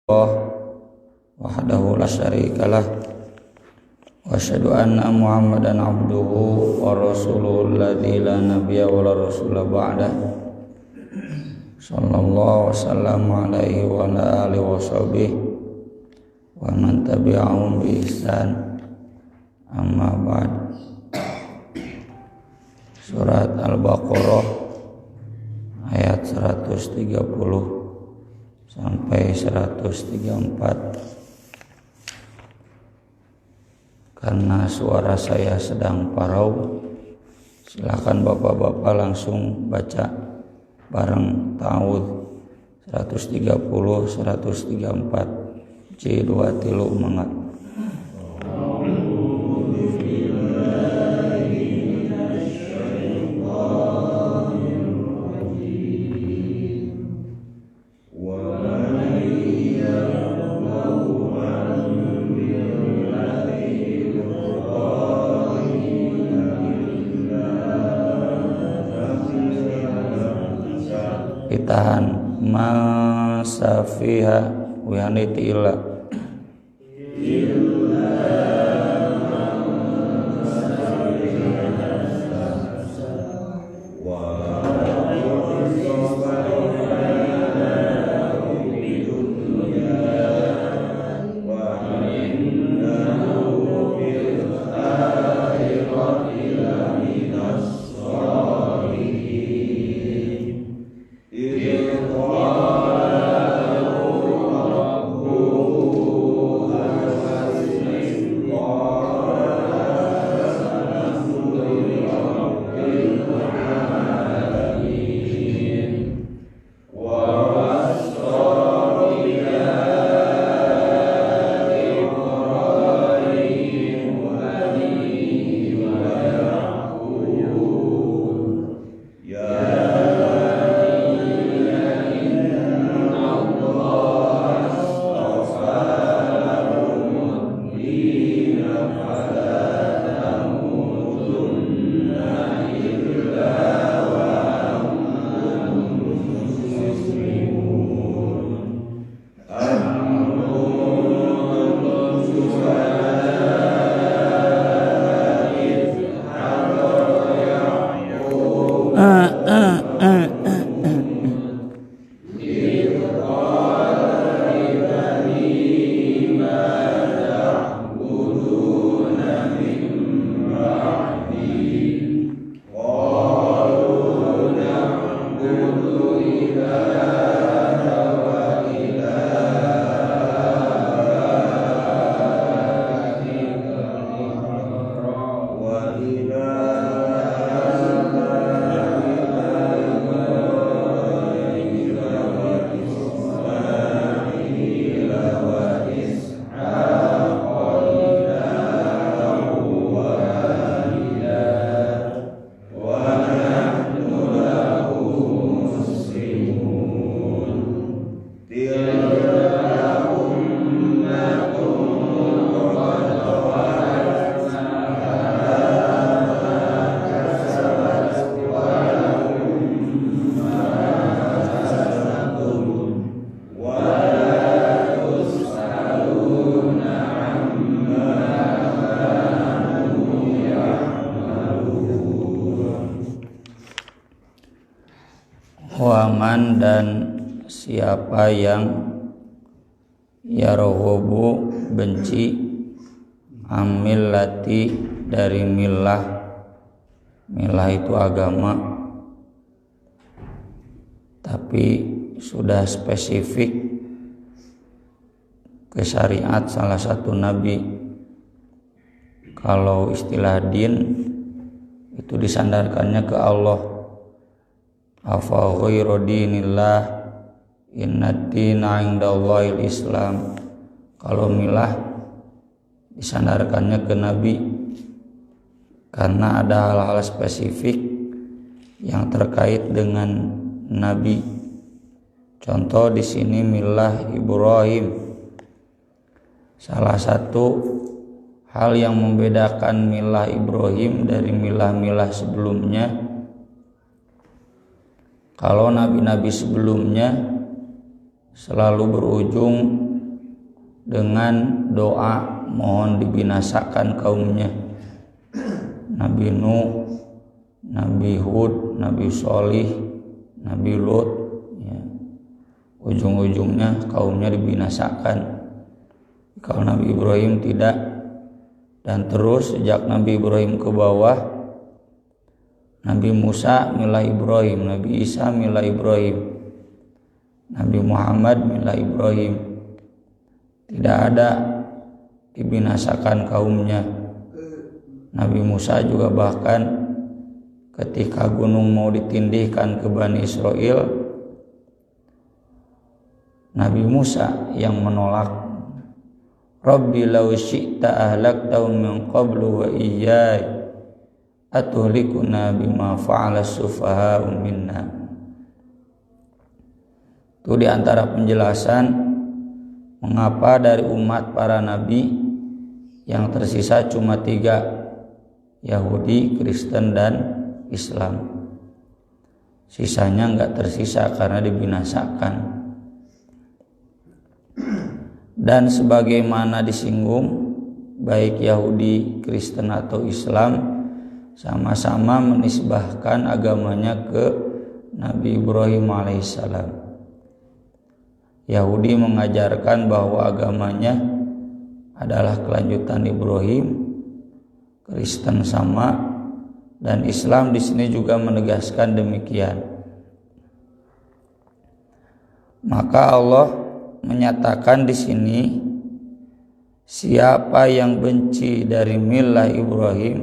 Allah wahdahu la syarikalah wa asyhadu anna Muhammadan abduhu wa rasuluhu alladzi la nabiyya wa la rasula ba'dah sallallahu wasallam alaihi wa ala alihi wa sahbihi wa man tabi'ahum bi ihsan amma ba'd. Surat Al-Baqarah ayat 130 sampai 134. Karena suara saya sedang parau, silakan bapak-bapak langsung baca bareng ta'awudz 130 134 C2 tilu mangat. Ditahan masafiha wihaniti illa waman dan siapa yang yarghabu benci amillati dari milah itu agama, tapi sudah spesifik ke syariat salah satu nabi. Kalau istilah din itu disandarkannya ke Allah. Afa ghairu dinillah innad dina indallahil Islam. Kalau milah disandarkannya ke nabi karena ada hal-hal spesifik yang terkait dengan nabi. Contoh di sini milah Ibrahim. Salah satu hal yang membedakan milah Ibrahim dari milah-milah sebelumnya, kalau nabi-nabi sebelumnya selalu berujung dengan doa mohon dibinasakan kaumnya. Nabi Nuh, Nabi Hud, Nabi Sholih, Nabi Lut, ya. Ujung-ujungnya kaumnya dibinasakan. Kalau Nabi Ibrahim tidak. Dan terus sejak Nabi Ibrahim ke bawah, Nabi Musa milah Ibrahim, Nabi Isa milah Ibrahim, Nabi Muhammad milah Ibrahim. Tidak ada dibinasakan kaumnya. Nabi Musa juga bahkan ketika gunung mau ditindihkan ke Bani Israel, Nabi Musa yang menolak. Rabbi law syi'ta ahlaktahum min qablu wa iyyaya atuhlikuna bima fa'ala sufaha'u minna. Itu diantara penjelasan mengapa dari umat para nabi yang tersisa cuma 3, Yahudi, Kristen, dan Islam. Sisanya enggak tersisa karena dibinasakan. Dan sebagaimana disinggung, baik Yahudi, Kristen atau Islam sama-sama menisbahkan agamanya ke Nabi Ibrahim alaihissalam. Yahudi mengajarkan bahwa agamanya adalah kelanjutan Ibrahim, Kristen sama, dan Islam di sini juga menegaskan demikian. Maka Allah menyatakan di sini, siapa yang benci dari milah Ibrahim,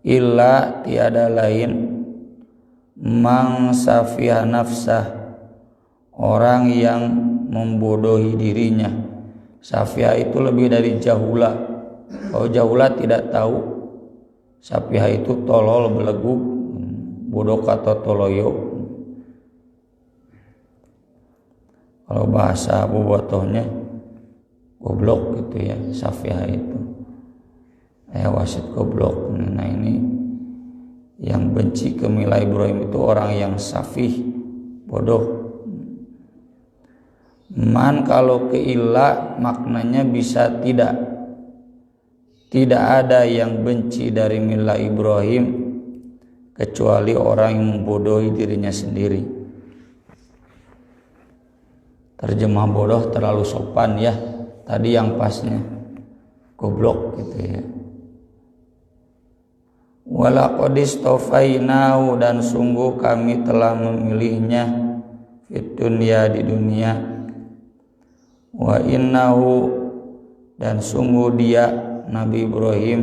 illa tiada lain, mang safiha nafsah, orang yang membodohi dirinya. Safiha itu lebih dari jahula. Kalau jahula tidak tahu, safiha itu tolol, beleguk, bodoh atau toloyo. Kalau bahasa bobotohnya goblok gitu ya, safiha itu. Wasit goblok. Nah ini yang benci ke milah Ibrahim itu orang yang safih, bodoh. Man kalau ke illa maknanya bisa tidak. Tidak ada yang benci dari milah Ibrahim kecuali orang yang membodohi dirinya sendiri. Terjemah bodoh terlalu sopan ya. Tadi yang pasnya goblok gitu ya. Walaqad istofainahu, dan sungguh kami telah memilihnya fid dunya, di dunia. Wa innahu, dan sungguh dia Nabi Ibrahim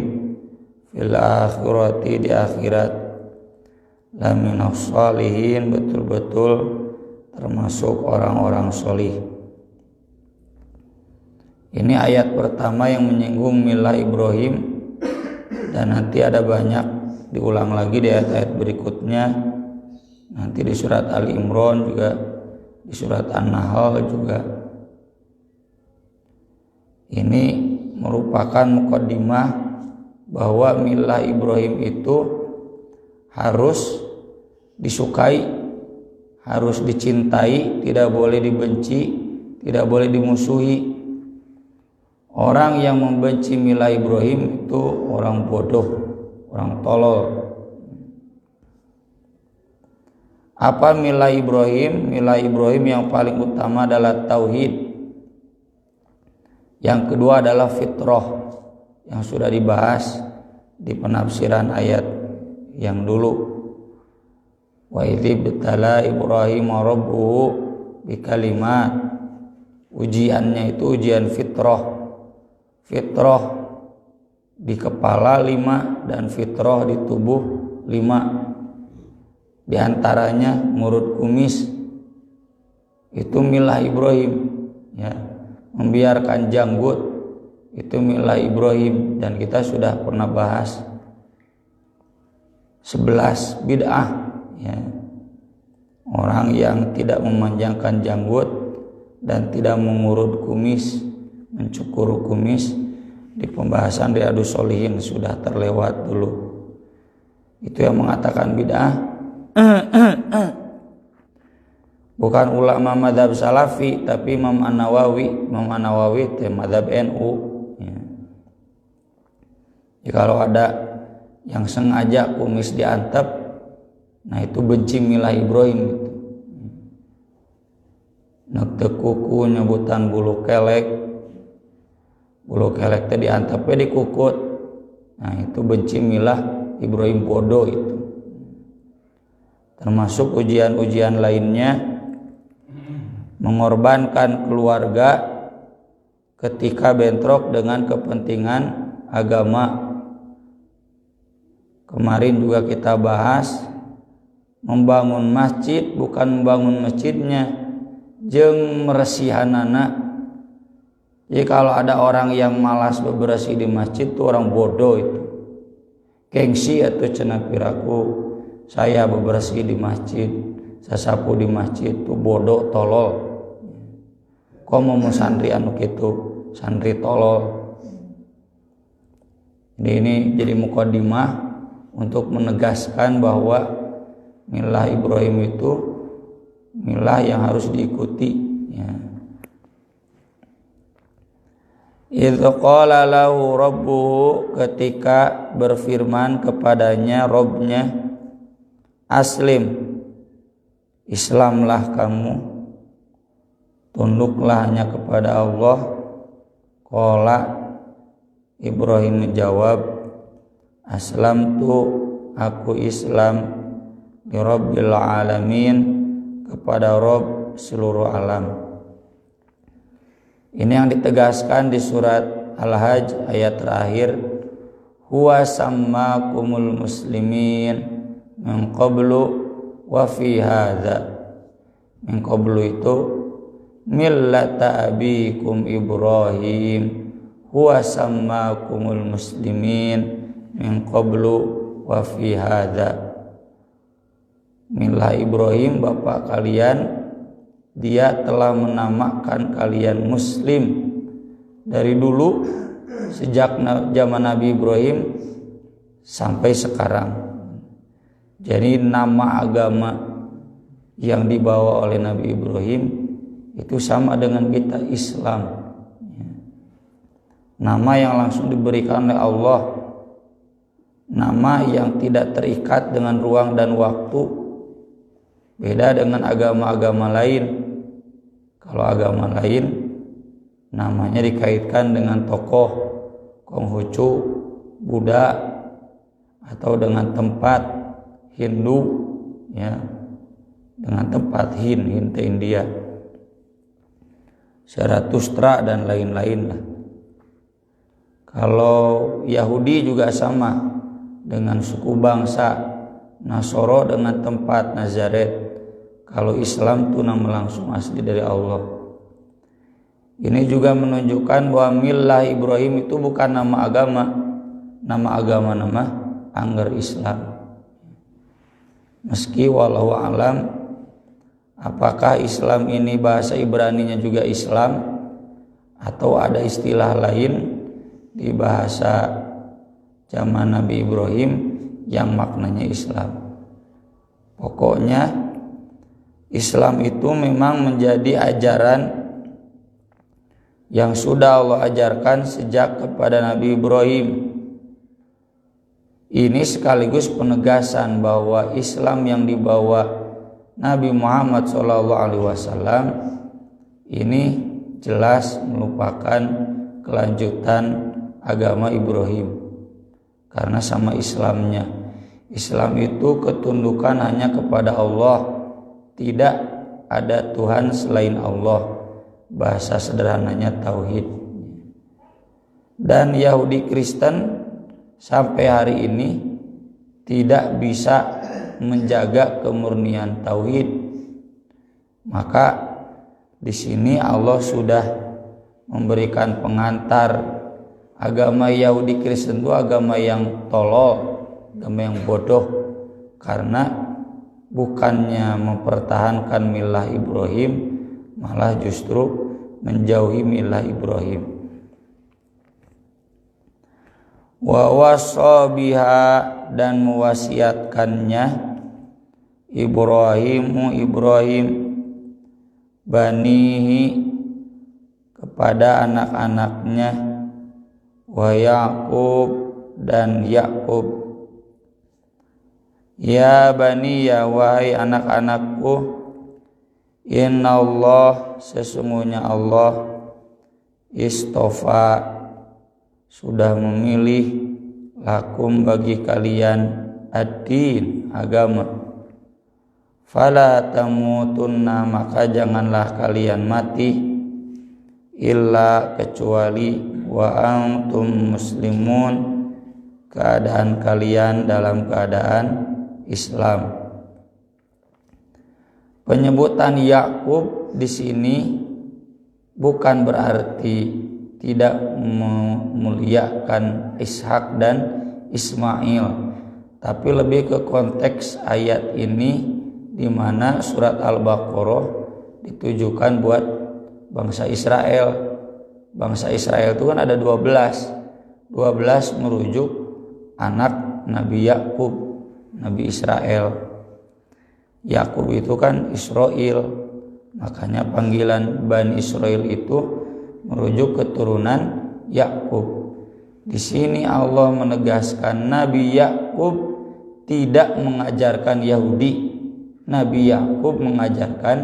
fil akhirati, di akhirat, laminas sholihin, betul-betul termasuk orang-orang solih. Ini ayat pertama yang menyinggung milah Ibrahim, dan nanti ada banyak diulang lagi di ayat-ayat berikutnya. Nanti di surat Ali Imran juga, di surat An-Nahl juga. Ini merupakan muqaddimah bahwa milah Ibrahim itu harus disukai, harus dicintai, tidak boleh dibenci, tidak boleh dimusuhi. Orang yang membenci milah Ibrahim itu orang bodoh, orang tolol. Apa milah Ibrahim? Milah Ibrahim yang paling utama adalah tauhid. Yang kedua adalah fitrah, yang sudah dibahas di penafsiran ayat yang dulu. Wa idh ibtala Ibrahim rabbuhu bikalimat. Ujiannya itu ujian fitrah. Fitrah di kepala 5 dan fitrah di tubuh 5. Di antaranya ngurut kumis. Itu milah Ibrahim ya. Membiarkan janggut itu milah Ibrahim, dan kita sudah pernah bahas 11 bid'ah ya. Orang yang tidak memanjangkan janggut dan tidak mengurut kumis, mencukur kumis, di pembahasan Riyadhus Sholihin sudah terlewat dulu. Itu yang mengatakan bid'ah. bukan ulama madhab salafi, tapi Imam An-Nawawi itu madhab NU ya. Jadi kalau ada yang sengaja kumis diantep, nah itu benci milah Ibrahim gitu. Nek teu kuku nyebutan bulu kelek teh diantepnya dikukut, nah itu benci milah Ibrahim bodoh itu. Termasuk ujian-ujian lainnya, mengorbankan keluarga ketika bentrok dengan kepentingan agama. Kemarin juga kita bahas, membangun masjid bukan membangun masjidnya, jeung meresihanana. Jadi kalau ada orang yang malas bebersih di masjid itu orang bodoh itu. Gengsi atau cenah piraku saya bebersih di masjid, saya sapu di masjid, itu bodoh tolol. Kok mau santri anu kitu, santri tolol. Ini jadi mukadimah untuk menegaskan bahwa milah Ibrahim itu milah yang harus diikuti ya. Idz qala lahu rabbuhu, ketika berfirman kepadanya Robnya, aslim, Islamlah kamu, tunduklah hanya kepada Allah. Qala, Ibrahim menjawab, aslamtu, aku Islam, li rabbil alamin, kepada Rabb seluruh alam. Ini yang ditegaskan di surat Al-Hajj ayat terakhir, huwa sammakumul muslimin min qablu wa fi hadza. Min qablu itu millata abikum Ibrahim, huwa sammakumul muslimin min qablu wa fi hadza. Milah Ibrahim, bapak kalian, dia telah menamakan kalian muslim dari dulu, sejak zaman Nabi Ibrahim sampai sekarang. Jadi nama agama yang dibawa oleh Nabi Ibrahim itu sama dengan kita, Islam. Nama yang langsung diberikan oleh Allah, nama yang tidak terikat dengan ruang dan waktu. Beda dengan agama-agama lain. Kalau agama lain namanya dikaitkan dengan tokoh, Konghucu, Buddha, atau dengan tempat Hindu ya, dengan tempat Hind India, Zarathustra dan lain-lain lah. Kalau Yahudi juga sama dengan suku bangsa, Nasoro dengan tempat Nazaret. Kalau Islam itu nama langsung asli dari Allah. Ini juga menunjukkan bahwa milah Ibrahim itu bukan nama agama. Nama agama nama angger Islam. Meski wallahu alam, apakah Islam ini bahasa Ibraninya juga Islam atau ada istilah lain di bahasa zaman Nabi Ibrahim yang maknanya Islam. Pokoknya Islam itu memang menjadi ajaran yang sudah Allah ajarkan sejak kepada Nabi Ibrahim. Ini sekaligus penegasan bahwa Islam yang dibawa Nabi Muhammad SAW ini jelas merupakan kelanjutan agama Ibrahim. Karena sama Islamnya, Islam itu ketundukan hanya kepada Allah. Tidak ada Tuhan selain Allah. Bahasa sederhananya tauhid. Dan Yahudi Kristen sampai hari ini tidak bisa menjaga kemurnian tauhid. Maka di sini Allah sudah memberikan pengantar. Agama Yahudi Kristen itu agama yang tolol, agama yang bodoh, karena bukannya mempertahankan milah Ibrahim, malah justru menjauhi milah Ibrahim. Wa wasa biha, dan mewasiatkannya Ibrahim banihi kepada anak-anaknya, wa Yaqub dan Yakub. Ya bani, ya wahai anak-anakku, innallah sesungguhnya Allah istofa sudah memilih lakum bagi kalian ad-din agama, fala tamutunna maka janganlah kalian mati illa kecuali wa antum muslimun keadaan kalian dalam keadaan Islam. Penyebutan Yakub di sini bukan berarti tidak memuliakan Ishak dan Ismail, tapi lebih ke konteks ayat ini di mana surat Al-Baqarah ditujukan buat bangsa Israel. Bangsa Israel itu kan ada 12 merujuk anak Nabi Yakub, Nabi Israel. Yakub itu kan Israel, makanya panggilan Bani Israel itu merujuk keturunan Yakub. Di sini Allah menegaskan Nabi Yakub tidak mengajarkan Yahudi, Nabi Yakub mengajarkan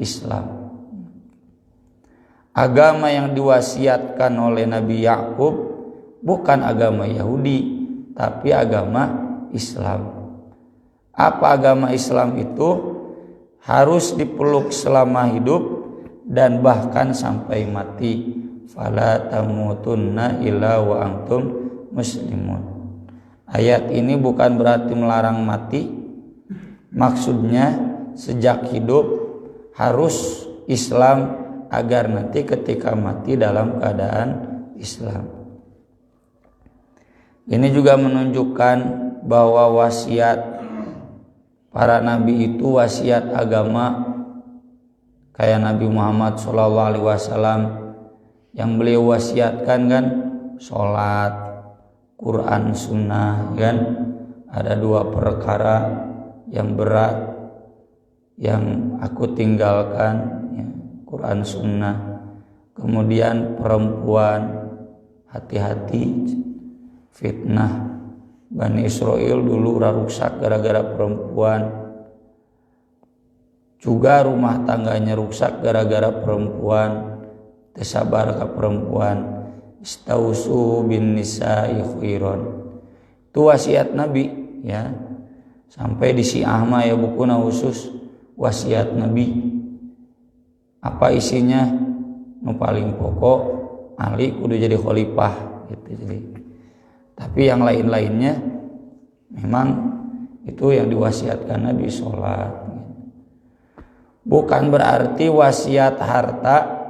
Islam. Agama yang diwasiatkan oleh Nabi Yakub bukan agama Yahudi, tapi agama Islam. Apa agama Islam itu? Harus dipeluk selama hidup dan bahkan sampai mati. Fala tamutunna illa wa antum muslimun. Ayat ini bukan berarti melarang mati. Maksudnya sejak hidup harus Islam agar nanti ketika mati dalam keadaan Islam. Ini juga menunjukkan bahwa wasiat para nabi itu wasiat agama, kayak Nabi Muhammad SAW yang beliau wasiatkan kan sholat, Quran, sunnah kan. Ada 2 perkara yang berat yang aku tinggalkan, ya, Quran, sunnah. Kemudian perempuan, hati-hati fitnah. Bani Israel dulu rusak gara-gara perempuan. Juga rumah tangganya rusak gara-gara perempuan. Tersabar ke perempuan. Istausu bin nisa'i khairan. Itu wasiat Nabi, ya. Sampai di Syiah mah ya bukuna khusus wasiat Nabi. Apa isinya? Nu paling pokok Ali kudu jadi khalifah gitu. Jadi tapi yang lain-lainnya memang itu yang diwasiatkan Nabi, sholat. Bukan berarti wasiat harta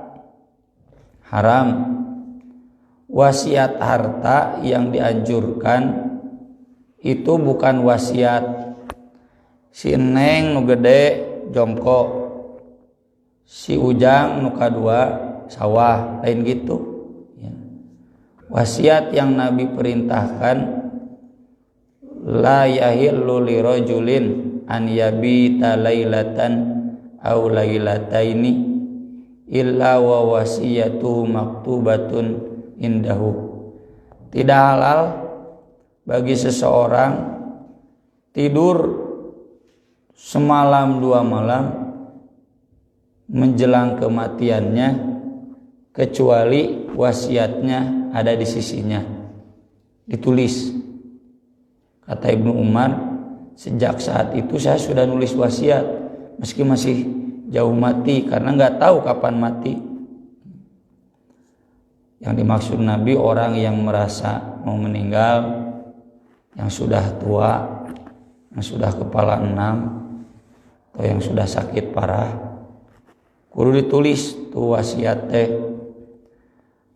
haram. Wasiat harta yang dianjurkan itu bukan wasiat si Neng nu gede jongkok, si Ujang nu kadua sawah, lain gitu. Wasiat yang Nabi perintahkan, la yahillu lirajulin an yabita lailatan aw lailataini illa wa wasiyatu maktubatun indahu. Tidak halal bagi seseorang tidur semalam 2 malam menjelang kematiannya kecuali wasiatnya ada di sisinya, ditulis. Kata Ibnu Umar, sejak saat itu saya sudah nulis wasiat meski masih jauh mati karena nggak tahu kapan mati. Yang dimaksud Nabi orang yang merasa mau meninggal, yang sudah tua, yang sudah kepala 6, atau yang sudah sakit parah, kudu ditulis tuh wasiat teh.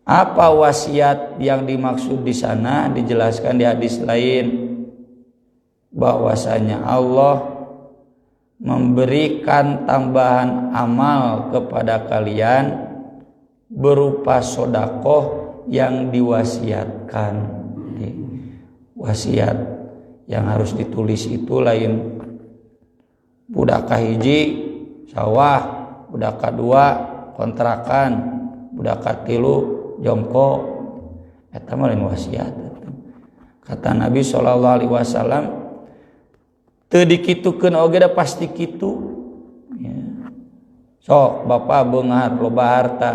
Apa wasiat yang dimaksud di sana dijelaskan di hadis lain, bahwasanya Allah memberikan tambahan amal kepada kalian berupa sodakoh yang diwasiatkan. Wasiat yang harus ditulis itu lain budak kahiji sawah budak kedua kontrakan, budak katilu jongkok, eta mah lain wasiat. Kata Nabi sallallahu alaihi wasallam, teu dikitukeun oge da pasti kitu. Ya. Sok bapa beunghar loba harta.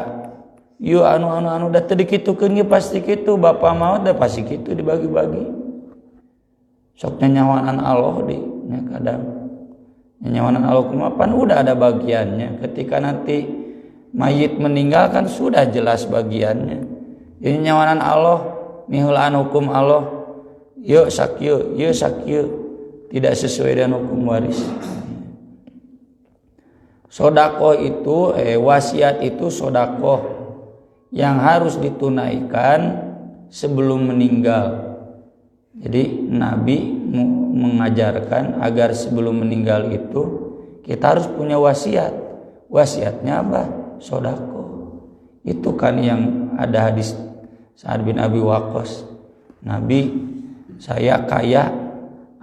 Ieu anu da teu dikitukeun ge pasti kitu, bapa maot da pasti kitu dibagi-bagi. Sok nyanyawanan Allah di nya kadang. Nyanyawanan Allah kumaha pan udah ada bagiannya. Ketika nanti mayit meninggal kan sudah jelas bagiannya. Ini nyanyawanan Allah, miheulaan hukum Allah. Yuk sakieu, tidak sesuai dengan hukum waris. Sodakoh itu wasiat itu sodakoh yang harus ditunaikan sebelum meninggal. Jadi Nabi mengajarkan agar sebelum meninggal itu kita harus punya wasiat. Wasiatnya apa? Sodakoh. Itu kan yang ada hadis Sa'ad bin Abi Waqqas. Nabi, saya kaya,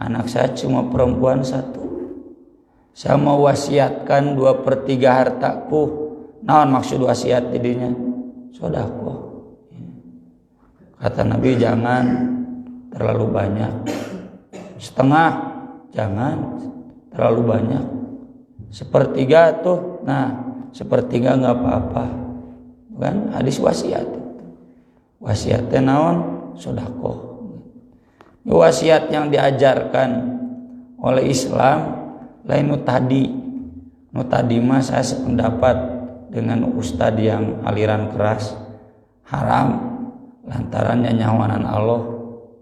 anak saya cuma perempuan satu. Saya mau wasiatkan 2/3 hartaku. Naon maksud wasiat jadinya? Sedekah. Kata Nabi, jangan terlalu banyak. Setengah, jangan terlalu banyak. 1/3 tuh, nah 1/3 nggak apa-apa. Bukan hadis wasiat. Wasiatnya naon? Sedekah. Wasiat yang diajarkan oleh Islam lain tadi mah saya sependapat dengan ustadz yang aliran keras, haram lantaran nyanyawanan Allah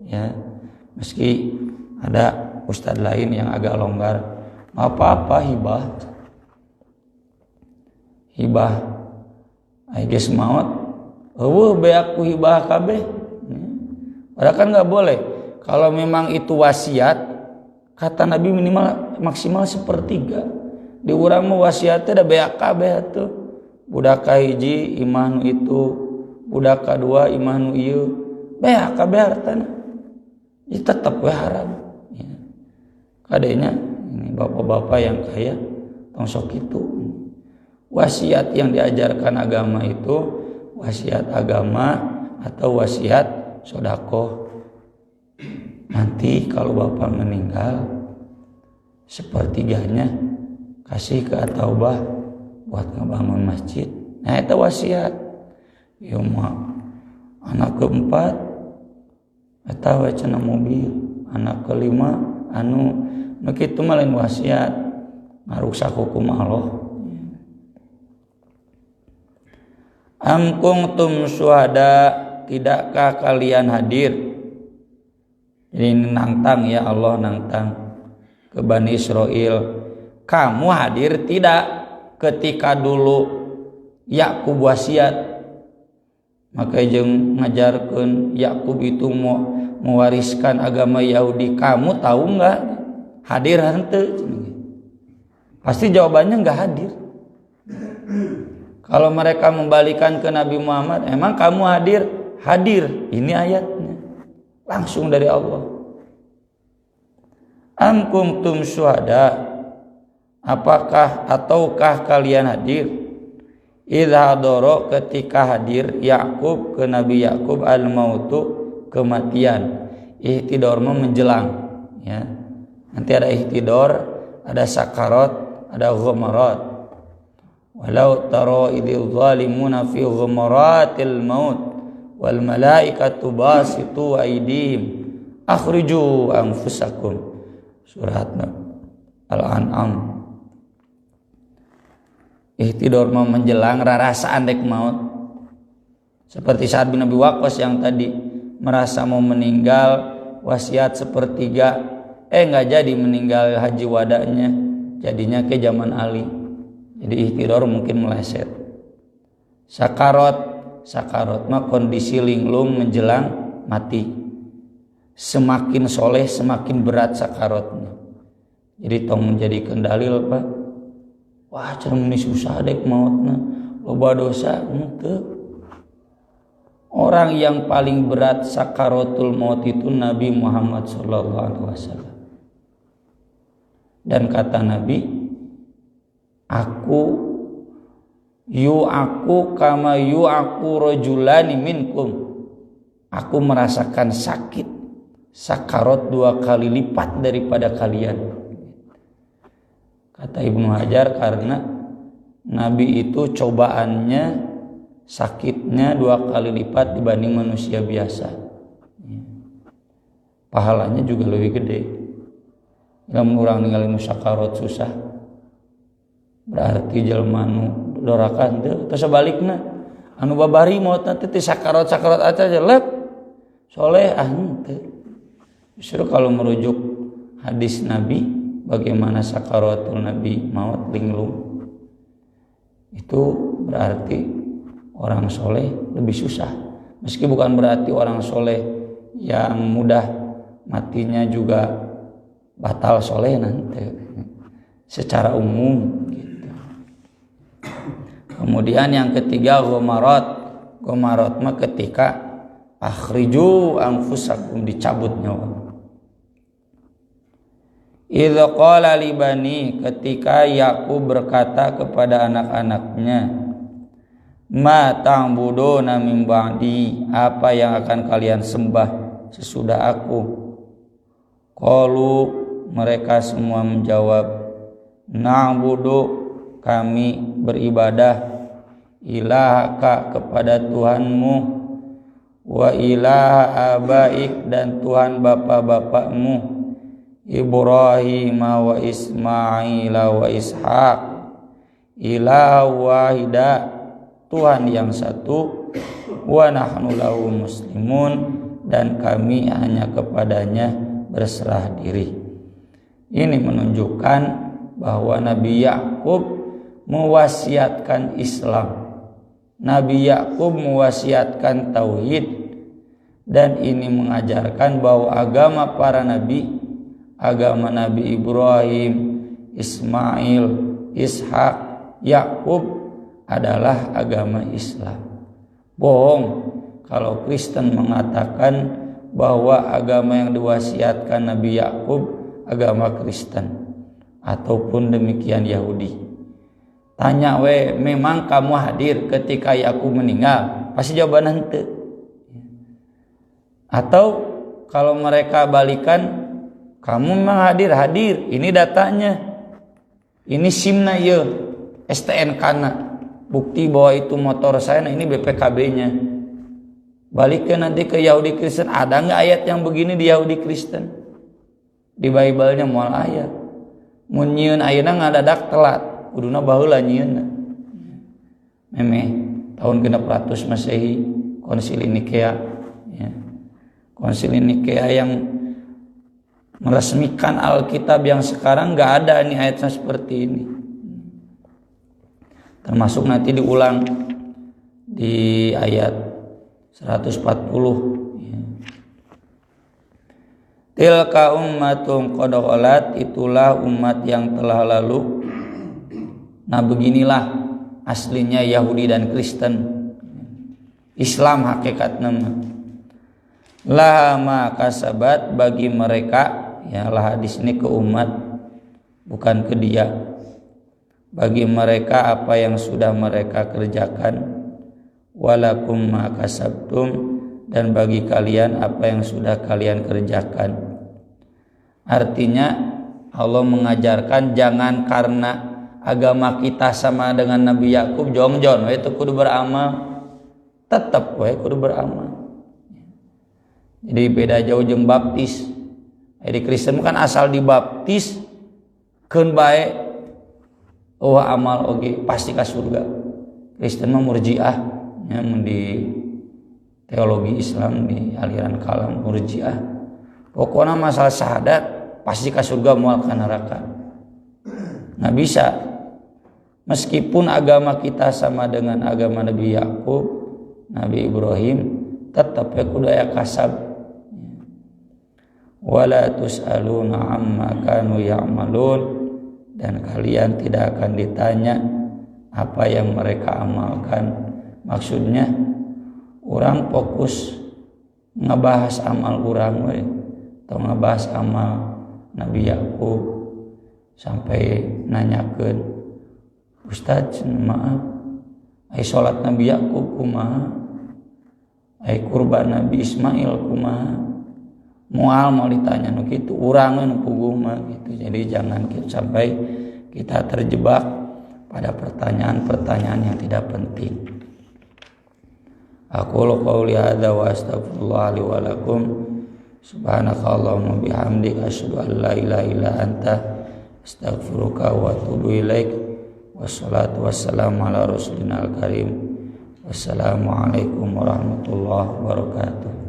ya. Meski ada ustadz lain yang agak longgar, nggak apa-apa hibah geus maot eueuh beak ku hibah kabeh. Padahal kan nggak boleh. Kalau memang itu wasiat, kata Nabi minimal maksimal 1/3. Di urang mah wasiatnya da beak kabeh atuh. Budak kahiji imah nu itu, budak kadua imah nu ieu, beak kabeh hartana. Itu tetep we haram. Ya. Kadenya ini bapak-bapak yang kaya tong sok kitu. Wasiat yang diajarkan agama itu wasiat agama atau wasiat sedekah. Nanti kalau bapak meninggal 1/3 kasih ke At-Taubah buat ngebangun masjid. Nah itu wasiat. Ya mah anak keempat eta we cenah mobil, anak kelima anu kitu mah lain wasiat, ngarusak hukum Allah. Am kuntum syuhada, tidakkah kalian hadir? Jadi nantang ya Allah, nantang ke Bani Israel. Kamu hadir tidak ketika dulu Yakub wasiat? Maka jeung ngajarkeun Yakub itu mau mewariskan agama Yahudi. Kamu tahu enggak? Hadir henteu? Pasti jawabannya enggak hadir. Kalau mereka membalikan ke Nabi Muhammad, emang kamu hadir? Hadir. Ini ayatnya. Langsung dari Allah. Am kuntum syuhada, apakah ataukah kalian hadir? Idza hadara, ketika hadir Yakub ke Nabi Yakub al-mautu, kematian. Ihtidar menjelang ya. Nanti ada ihtidar, ada sakarat, ada ghamarat. Walau tara idil zalimuna fi ghamaratil maut wal malaikatu basitu aydihim akhriju anfusakum. Surat Al-An'am. Ihtidar menjelang rarasaan dek maut. Seperti Sa'ad bin Abi Waqqas yang tadi merasa mau meninggal, wasiat 1/3, enggak jadi meninggal haji wadanya, jadinya ke zaman Ali. Jadi ihtidar mungkin meleset. Sakarat mah kondisi linglung menjelang mati. Semakin soleh semakin berat sakaratnya. Jadi tong menjadikan dalil Pak. Wah cerem ini susah dek mautna, loba dosa henteu. Orang yang paling berat sakaratul maut itu Nabi Muhammad SAW. Dan kata Nabi, aku yu'aku kama yu'aku rajulani minkum, aku merasakan sakit sakarat 2 kali lipat daripada kalian. Kata Ibnu Hajar, karena Nabi itu cobaannya sakitnya 2 kali lipat dibanding manusia biasa, pahalanya juga lebih gede. Lamun urang ninggalin sakarat susah, berarti jelema nu dorakan teu sebalikna anu babari maut teh sakarat aja jelek soleh teu. Justru kalau merujuk hadis Nabi bagaimana sakaratul Nabi maut linglung, itu berarti orang soleh lebih susah. Meski bukan berarti orang soleh yang mudah matinya juga batal soleh nanti secara umum gitu. Kemudian yang ketiga gomarot mah ketika akhriju anfusakum, dicabut nyawa. Idza qala li bani, ketika Yakub berkata kepada anak-anaknya, ma ta'buduna min ba'di, apa yang akan kalian sembah sesudah aku. Qalu, mereka semua menjawab, na'budu, kami beribadah, ilahaka, kepada Tuhanmu, wa ilaha abaik, dan Tuhan bapa-bapakmu, Ibrahim wa Ismail wa Ishaq, ilaha wahida, Tuhan yang satu, wa nahnu lahu muslimun, dan kami hanya kepadanya berserah diri. Ini menunjukkan bahwa Nabi Yakub mewasiatkan Islam, Nabi Yakub mewasiatkan tauhid, dan ini mengajarkan bahwa agama para nabi, agama Nabi Ibrahim, Ismail, Ishak, Yakub adalah agama Islam. Bohong kalau Kristen mengatakan bahwa agama yang diwasiatkan Nabi Yakub agama Kristen, ataupun demikian Yahudi. Tanya memang kamu hadir ketika Yakub meninggal? Pasti jawaban henteu. Atau kalau mereka balikan, kamu memang hadir, ini datanya, ini SIM-na ieu, STNK-na, bukti bahwa itu motor saya, nah ini BPKB-nya. Balikan nanti ke Yahudi Kristen, ada nggak ayat yang begini di Yahudi Kristen? Di Bible-nya moal ayat. Mun nyieun ayeuna ngadadak telat, kuduna baheula nyieunna. Memeh tahun 600 Masehi Konsili Nikea, ya. Konsili Nikea yang meresmikan Alkitab yang sekarang nggak ada nih ayatnya seperti ini. Termasuk nanti diulang di ayat 140. Tilka ummatun qad khalat, itulah umat yang telah lalu. Nah beginilah aslinya Yahudi dan Kristen. Islam hakikatnya laha ma kasabat, bagi mereka, ya lah hadis ini ke umat bukan ke dia, bagi mereka apa yang sudah mereka kerjakan, walakum ma kasabtum, dan bagi kalian apa yang sudah kalian kerjakan. Artinya Allah mengajarkan jangan karena agama kita sama dengan Nabi Yakub jongjon we teu kudu beramal, tetep we kudu beramal. Jadi beda jauh jeung baptis. Di Kristen kan asal dibaptis keun bae amal oge pasti ka surga. Kristen mah murjiah, nya di teologi Islam di aliran kalam murjiah. Pokoknya masalah syahadat pasti ka surga moal ka neraka. Nggak bisa. Meskipun agama kita sama dengan agama Nabi Yakub, Nabi Ibrahim, tetap kudu aya kasab. Wala tus'aluna amma kanu ya'malun, dan kalian tidak akan ditanya apa yang mereka amalkan. Maksudnya orang fokus ngebahas amal orang we, atau ngebahas amal Nabi Yakub sampai nanyakeun, Ustaz maaf ai salat Nabi Yakub kumaha, ai kurban Nabi Ismail kumaha. Moal mau ditanya nu kitu, urang nu puguh mah gitu. Jadi jangan sampai kita terjebak pada pertanyaan-pertanyaan yang tidak penting. Aqulu qouli hadza wa astaghfirullah li wa lakum. Subhanakallahumma bihamdika asyhadu an la ilaha illa anta astaghfiruka wa atubu ilaik. Wassalatu wassalamu ala rasulina al-karim. Wassalamualaikum warahmatullahi wabarakatuh.